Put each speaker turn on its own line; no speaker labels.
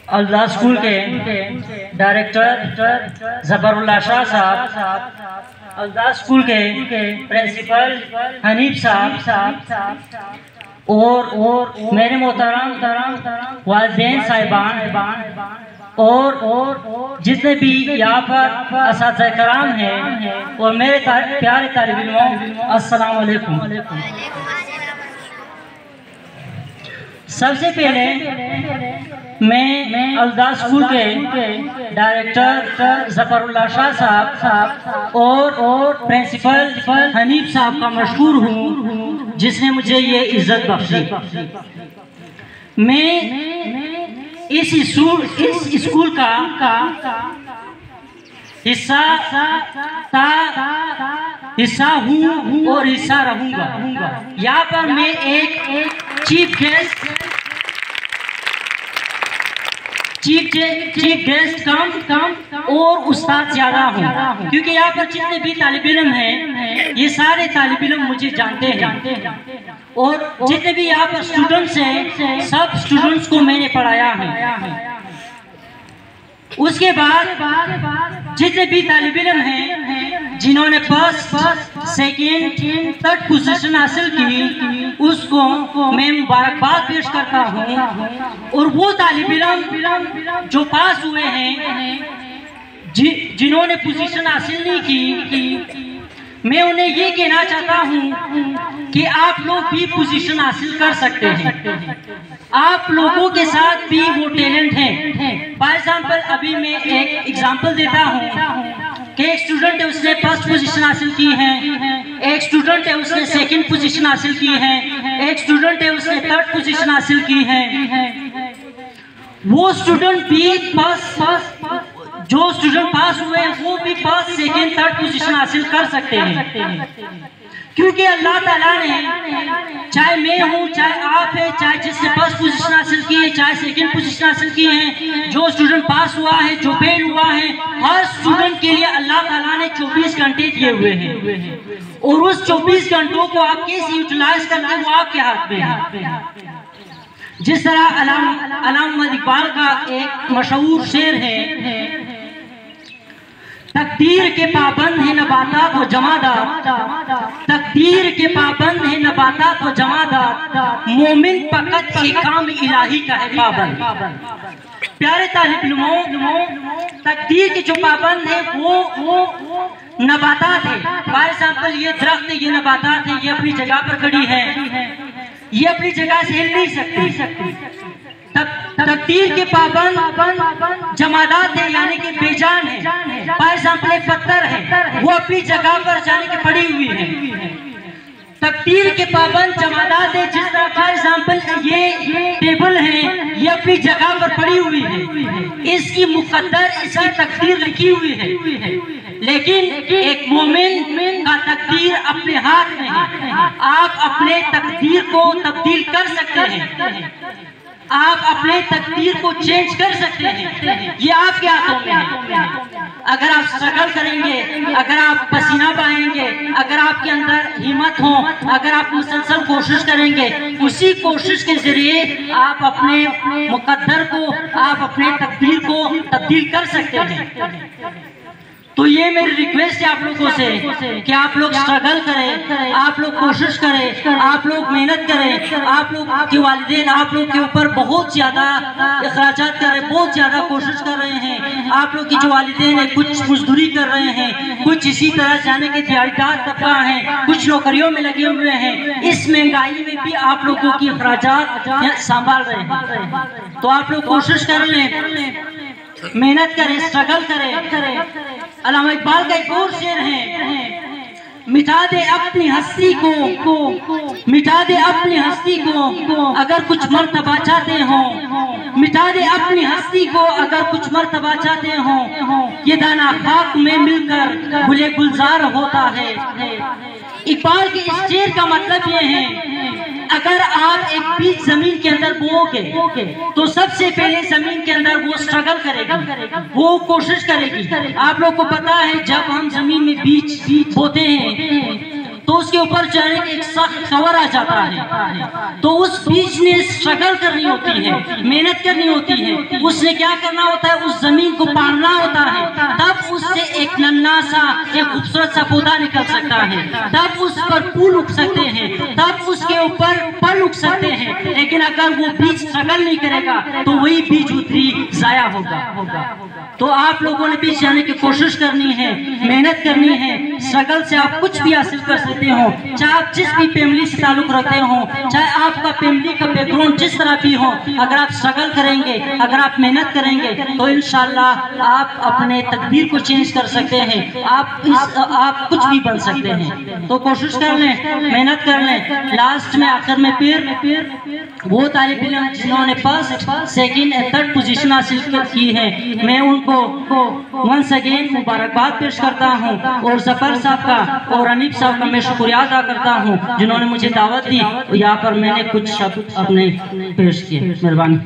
الدا school کے director ظفر اللہ شاہ صاحب، الدا school کے پرنسپل حنیف صاحب اور میرے محترم والدین صاحبان اور جتنے بھی یہاں پر اساتذہ کرام ہیں اور میرے پیارے طالب علموں، السلام علیکم۔ سب سے پہلے میں الدا اسکول کے ڈائریکٹر ظفر اللہ شاہ صاحب اور پرنسپل حنیف صاحب کا مشکور ہوں جس نے مجھے یہ عزت بخشی۔ میں اس اسکول کا حصہ ہوں اور حصہ رہوں گا۔ یہاں پر میں ایک چیف گیسٹ کم اور استاد زیادہ ہوں، کیونکہ یہاں پر جتنے بھی طالب علم ہیں یہ سارے طالب علم مجھے جانتے ہیں، اور جتنے بھی یہاں پر اسٹوڈنٹس ہیں سب اسٹوڈنٹس کو میں نے پڑھایا ہے۔ اس کے بعد جتنے بھی طالب علم ہیں جنہوں نے فرسٹ، سیکنڈ، تھرڈ پوزیشن حاصل کی، اس کو میں مبارکباد پیش کرتا ہوں، اور وہ طالب علم جو پاس ہوئے ہیں جنہوں نے پوزیشن حاصل نہیں کی، میں انہیں یہ کہنا چاہتا ہوں کہ آپ لوگ بھی پوزیشن حاصل کر سکتے ہیں۔ آپ لوگوں کے ساتھ بھی وہ ٹیلنٹ ہیں۔ فار ایگزامپل ابھی میں ایک ایگزامپل دیتا ہوں کہ ایک اسٹوڈنٹ ہے، اس نے فرسٹ پوزیشن حاصل کی ہے، ایک اسٹوڈنٹ ہے اس نے سیکنڈ پوزیشن حاصل کی ہے، ایک اسٹوڈنٹ ہے اس نے تھرڈ پوزیشن حاصل کی ہے۔ وہ اسٹوڈنٹ بھی جو اسٹوڈنٹ پاس ہوئے ہیں وہ بھی فرسٹ، سیکنڈ، تھرڈ پوزیشن حاصل کر سکتے ہیں، کیونکہ اللہ تعالیٰ نے چاہے میں ہوں، چاہے آپ ہیں، چاہے جس نے فرسٹ پوزیشن حاصل کی ہے، چاہے سیکنڈ پوزیشن حاصل کی ہے، جو اسٹوڈنٹ پاس ہوا ہے، جو فیل ہوا ہے، ہر اسٹوڈنٹ کے لیے اللہ تعالیٰ نے 24 گھنٹے دیے ہوئے ہیں، اور اس 24 گھنٹوں کو آپ کیسے یوٹیلائز کرتے ہیں وہ آپ کے ہاتھ میں ہے۔ جس طرح علامہ اقبال کا ایک مشہور شعر ہے، تقدیر کے پابند ہیں نباتات و جمادات، تقدیر کے پابند ہیں نباتات و جمادات، مومن فقط احکام الہی کا ہے پابند۔ پیارے طالب علموں، تقدیر کے جو پابند ہیں وہ نباتات ہیں۔ فار ایگزامپل یہ درخت ہے، یہ نباتات ہیں، یہ اپنی جگہ پر کھڑی ہے، یہ اپنی جگہ سے ہل نہیں سکتی۔ تقدیر کے پابند جمادات ہیں، یعنی کہ بے جان ہے۔ فار ایگزامپل ایک پتھر ہے، وہ اپنی جگہ پر جانے کے پڑی ہوئی ہے۔ تقدیر کے پابند جمادات ہے، جس طرح فار ایگزامپل یہ ٹیبل ہے، یہ اپنی جگہ پر پڑی ہوئی ہے، اس کی مقدر، اس کی تقدیر لکھی ہوئی ہے، لیکن ایک مومن کا تقدیر اپنے ہاتھ میں ہے۔ آپ اپنے تقدیر کو تبدیل کر سکتے ہیں، آپ اپنے تقدیر کو چینج کر سکتے ہیں، یہ آپ کے ہاتھوں میں ہے۔ اگر آپ اسٹرگل کریں گے، اگر آپ پسینہ بہائیں گے، اگر آپ کے اندر ہمت ہو، اگر آپ مسلسل کوشش کریں گے، اسی کوشش کے ذریعے آپ اپنے مقدر کو، آپ اپنے تقدیر کو تبدیل کر سکتے ہیں۔ تو یہ میری ریکویسٹ ہے آپ لوگوں سے کہ آپ لوگ اسٹرگل کریں، آپ لوگ کوشش کریں، آپ لوگ محنت کریں، آپ لوگ کے والدین آپ لوگ کے اوپر بہت زیادہ اخراجات کر رہے ہیں، بہت زیادہ کوشش کر رہے ہیں۔ آپ لوگ کی جو والدین ہیں کچھ مزدوری کر رہے ہیں، کچھ اسی طرح جانے کے دیہڑیدار طبقہ ہیں، کچھ نوکریوں میں لگے ہوئے ہیں۔ اس مہنگائی میں بھی آپ لوگوں کی اخراجات سنبھال رہے ہیں، تو آپ لوگ کوشش کر لیں، محنت کریں، اسٹرگل کریں۔ علامہ اقبال کا ایک اور شعر ہے، مٹا دے اپنی ہستی کو، مٹا دے اپنی ہستی کو اگر کچھ مرتبہ چاہتے ہوں، مٹا دے اپنی ہستی کو اگر کچھ مرتبہ چاہتے ہوں، یہ دانا خاک میں مل کر گلے گلزار ہوتا ہے۔ اقبال کے اس شعر کا مطلب یہ ہے، اگر آپ ایک بیج زمین کے اندر بو گے تو سب سے پہلے زمین کے اندر وہ سٹرگل کرے گی، وہ کوشش کرے گی۔ آپ لوگ کو پتا ہے جب ہم زمین میں بیج بوتے ہیں تو اس کے اوپر چہرے ایک سخت کور آ جاتا ہے، تو اس بیچ نے اسٹرگل کرنی ہوتی ہے، محنت کرنی ہوتی ہے، اس نے کیا کرنا ہوتا ہے، اس زمین کو پاڑنا ہوتا ہے، تب اس سے ایک ننھا سا ایک خوبصورت سا پودا نکل سکتا ہے، تب اس پر پھول اگ سکتے ہیں، تب اس کے اوپر پھل اگ سکتے ہیں۔ لیکن اگر وہ بیج اسٹرگل نہیں کرے گا تو وہی بیج اتری ضائع ہوگا۔ تو آپ لوگوں نے بیچ جانے کی کوشش کرنی ہے، محنت کرنی ہے، اسٹرگل سے آپ کچھ بھی حاصل کر سکتے ہو، چاہے آپ جس بھی فیملی سے تعلق رکھتے ہو، چاہے آپ کا فیملی کا بیک گراؤنڈ جس طرح بھی ہو، اگر آپ اسٹرگل کریں گے، اگر آپ محنت کریں گے تو انشاءاللہ آپ اپنے تقدیر کو چینج کر سکتے ہیں، آپ کچھ بھی بن سکتے ہیں۔ تو کوشش کر لیں، محنت کر لیں۔ لاسٹ میں آخر میں پھر وہ طالب علم جنہوں نے فرسٹ سیکنڈ اور تھرڈ پوزیشن حاصل کی ہے، میں ان کو ونس اگین مبارکباد پیش کرتا ہوں، اور ظفر صاحب کا اور انیب صاحب کا میں شکریہ ادا کرتا ہوں جنہوں نے مجھے دعوت دی، یہاں پر میں نے کچھ شبد اپنے پیش کیے۔ مہربانی۔